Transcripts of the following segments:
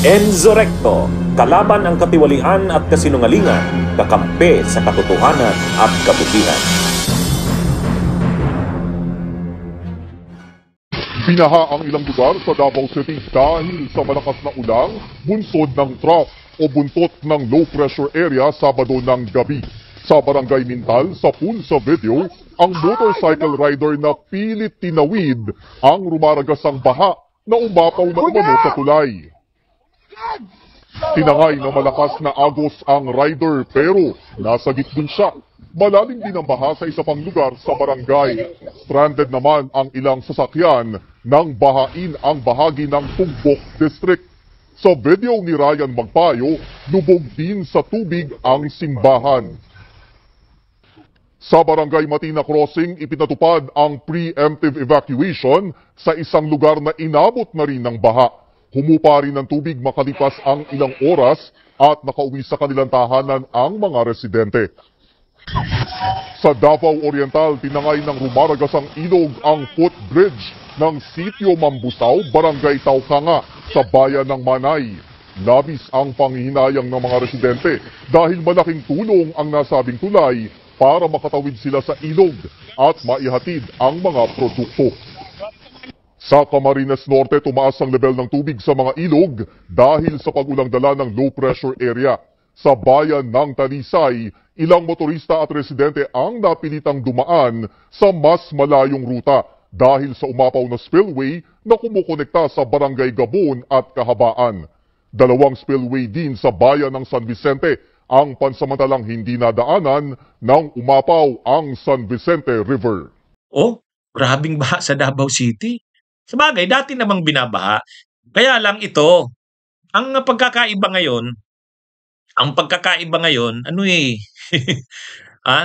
Enzo Recto, kalaban ang katiwalian at kasinungalingan, kakampi sa katotohanan at kabutihan. Binaha ang ilang lugar sa Davao City dahil sa malakas na ulang, bunsod ng trough o buntot ng low pressure area Sabado ng gabi. Sa Barangay Mintal, sa video, ang motorcycle rider na pilit tinawid ang rumaragasang baha na umapaw na umano sa tulay. Tinangay na malakas na agos ang rider pero nasagip din siya. Malalim din ang baha sa isa pang lugar sa barangay. Stranded naman ang ilang sasakyan nang bahain ang bahagi ng Tumbok District. Sa video ni Ryan Magpayo, lubog din sa tubig ang simbahan. Sa Barangay Matina Crossing, ipinatupad ang preemptive evacuation sa isang lugar na inabot na rin ng baha. Humupa rin ng tubig makalipas ang ilang oras at nakauwi sa kanilang tahanan ang mga residente. Sa Davao Oriental, tinangay ng rumaragasang ilog ang footbridge ng Sitio Mambusaw, Barangay Taukanga sa bayan ng Manay. Labis ang panghihinayang ng mga residente dahil malaking tulong ang nasabing tulay para makatawid sila sa ilog at maihatid ang mga produkto. Sa Camarines Norte, tumaas ang level ng tubig sa mga ilog dahil sa pag-ulang dala ng low pressure area. Sa bayan ng Talisay, ilang motorista at residente ang napilitang dumaan sa mas malayong ruta dahil sa umapaw na spillway na kumukonekta sa Barangay Gabon at Kahabaan. Dalawang spillway din sa bayan ng San Vicente ang pansamantalang hindi nadaanan nang umapaw ang San Vicente River. Oh, grabing baha sa Davao City. Sabagay, dati namang binabaha. Kaya lang ito, ang pagkakaiba ngayon,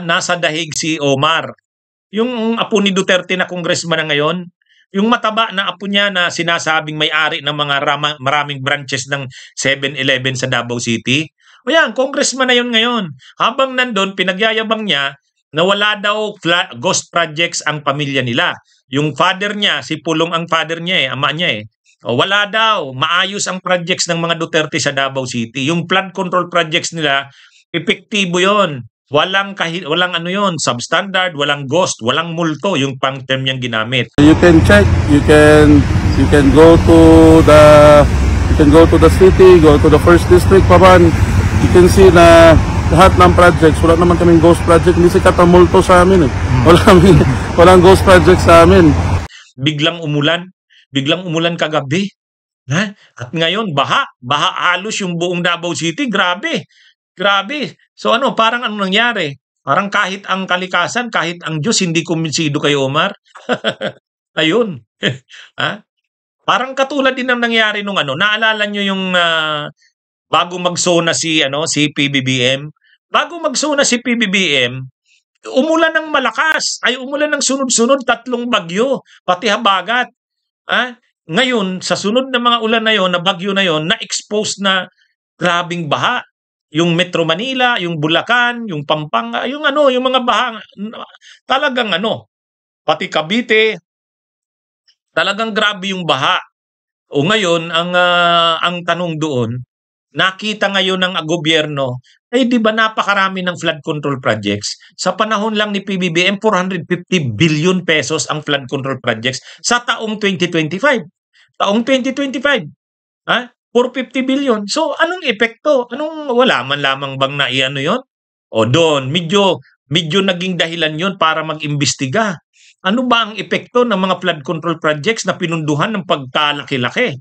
nasa dahig si Omar. Yung apo ni Duterte na congressman na ngayon, yung mataba na apo niya na sinasabing may-ari ng mga maraming branches ng 7-Eleven sa Davao City. O yan, congressman na yun ngayon. Habang nandun, pinagyayabang niya na wala daw ghost projects ang pamilya nila. Yung father niya, si Pulong ang father niya ama niya eh. O, wala daw, maayos ang projects ng mga Duterte sa Davao City. Yung flood control projects nila, epektibo yon. Walang substandard, walang ghost, walang multo, yung pang-term niyang ginamit. You can check, you can go to the city, go to the first district, Paban. You can see na lahat ng projects, wala naman kaming ghost project, hindi sikat ang multo sa amin eh. Walang ghost project sa amin. Biglang umulan kagabi. Ha? At ngayon, baha halos yung buong Davao City, grabe. So parang ano nangyari? Parang kahit ang kalikasan, kahit ang Diyos, hindi kumbinsido kay Omar. Ayun. Ha? Parang katulad din ng nangyari nung naalala nyo yung bago magsona si PBBM. Bago magsona si PBBM, umulan ng malakas. Umulan ng sunod-sunod, 3 bagyo, pati habagat. Ngayon, sa sunod na mga ulan na yon, na bagyo na yon, na-expose na grabing baha. Yung Metro Manila, yung Bulacan, yung Pampanga, yung mga baha, talagang pati Cavite, talagang grabe yung baha. O ngayon, ang tanong doon, nakita ngayon ng gobyerno, di ba napakarami ng flood control projects? Sa panahon lang ni PBBM, 450 billion pesos ang flood control projects sa taong 2025. Taong 2025. 450 billion. So, anong epekto? Wala man lamang bang yon? O doon, medyo naging dahilan yon para mag-imbestiga. Ano ba ang epekto ng mga flood control projects na pinunduhan ng pagkalaki-laki?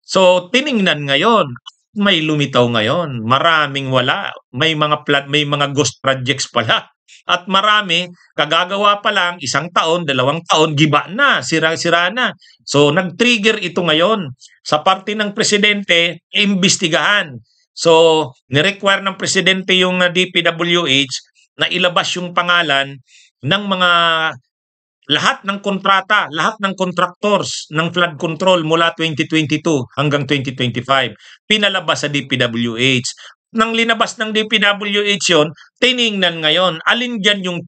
So tiningnan ngayon, may lumitaw ngayon, maraming wala, may mga ghost projects pala. At marami, kagagawa pa lang, 1 taon, 2 taon, giba na, sira-sira na. So, nag-trigger ito ngayon. Sa parte ng presidente, imbestigahan. So, nirequire ng presidente yung DPWH na ilabas yung pangalan ng mga lahat ng kontrata, lahat ng contractors ng flood control mula 2022 hanggang 2025. Pinalabas sa DPWH. Nang linabas ng DPWH yun, tiningnan ngayon, alin dyan yung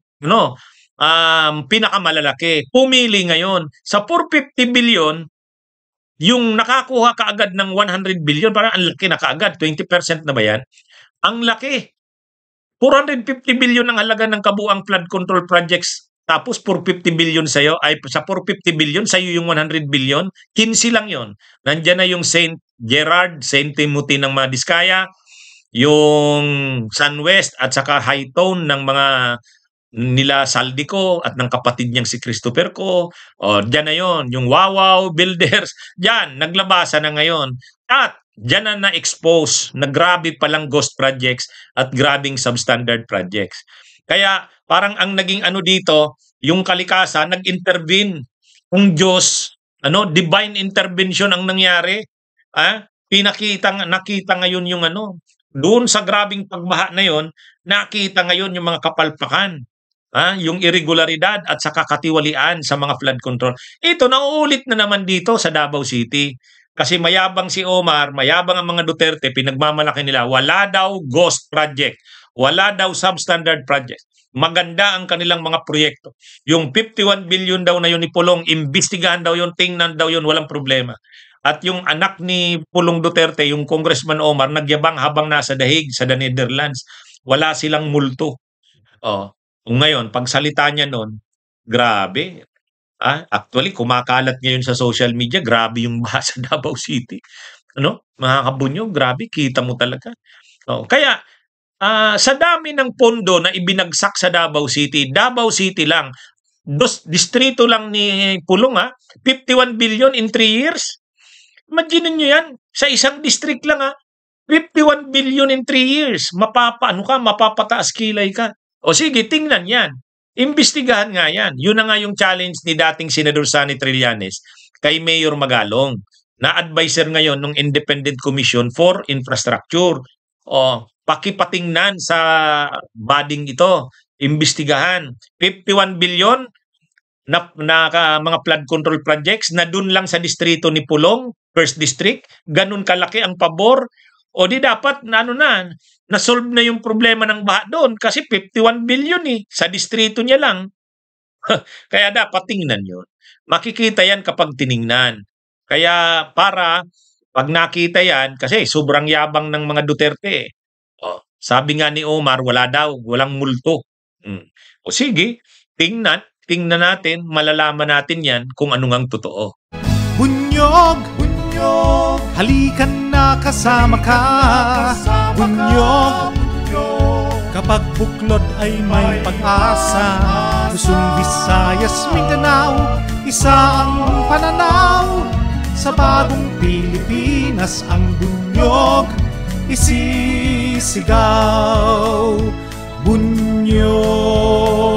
pinakamalalaki. Pumili ngayon sa 450 billion, yung nakakuha kaagad ng 100 billion, parang ang laki na kaagad, 20% na ba yan? Ang laki. 450 billion ang halaga ng kabuang flood control projects. Tapos 450 billion sa'yo, ay sa 450 billion, sa'yo yung 100 billion, 15 lang yon. Nandiyan na yung St. Gerard, St. Timothy ng mga Diskaya, yung Sunwest at saka High Tone ng mga nila Saldico at ng kapatid niyang si Christopher Co. O, diyan na yon, yung Wawaw Builders, diyan, naglabasa na ngayon. At diyan na na-expose na grabe palang ghost projects at grabing substandard projects. Kaya parang ang naging ano dito, yung kalikasan, nag-intervene. Ang Diyos, divine intervention ang nangyari. Nakita ngayon yung doon sa grabing pagbaha na yon, nakita ngayon yung mga kapalpakan. Yung irregularidad at saka katiwalian sa mga flood control. Ito, nauulit na naman dito sa Davao City. Kasi mayabang si Omar, mayabang ang mga Duterte, pinagmamalaki nila, wala daw ghost project, wala daw substandard project. Maganda ang kanilang mga proyekto. Yung 51 billion daw na yun ni Pulong, imbestigahan daw yun, tingnan daw yun, walang problema. At yung anak ni Pulong Duterte, yung Congressman Omar, nagyabang habang nasa dahig sa The Netherlands. Wala silang multo. Ngayon, pagsalita niya noon, grabe. Actually, kumakalat ngayon sa social media, grabe yung baha sa Davao City. Mga kabunyo, grabe, kita mo talaga. Kaya, sa dami ng pondo na ibinagsak sa Davao City lang, distrito lang ni Pulong, 51 billion in 3 years. Imagine nyo yan, sa isang district lang, 51 billion in 3 years. Mapapataas kilay ka. O sige, tingnan yan. Imbestigahan nga yan. Yun na nga yung challenge ni dating Senador Sonny Trillanes kay Mayor Magalong, na advisor ngayon ng Independent Commission for Infrastructure. Pakipatingnan sa bading ito. Imbestigahan. 51 billion na mga flood control projects na dun lang sa distrito ni Pulong, First District, ganun kalaki ang pabor. O di dapat na-solve na yung problema ng baha doon kasi 51 billion sa distrito niya lang. Kaya dapat tingnan yun. Makikita yan kapag tiningnan. Kaya para pag nakita yan, kasi sobrang yabang ng mga Duterte. Sabi nga ni Omar, walang multo. O sige, tingnan natin, malalaman natin yan kung ano ngang totoo. Bunyog, halikan na kasama ka. Bunyog, kapag buklod ay may pag-asa. Luzon, Visayas, Mindanao, isa ang pananaw. Sa bagong Pilipinas ang bunyog isisigaw. Bunyog.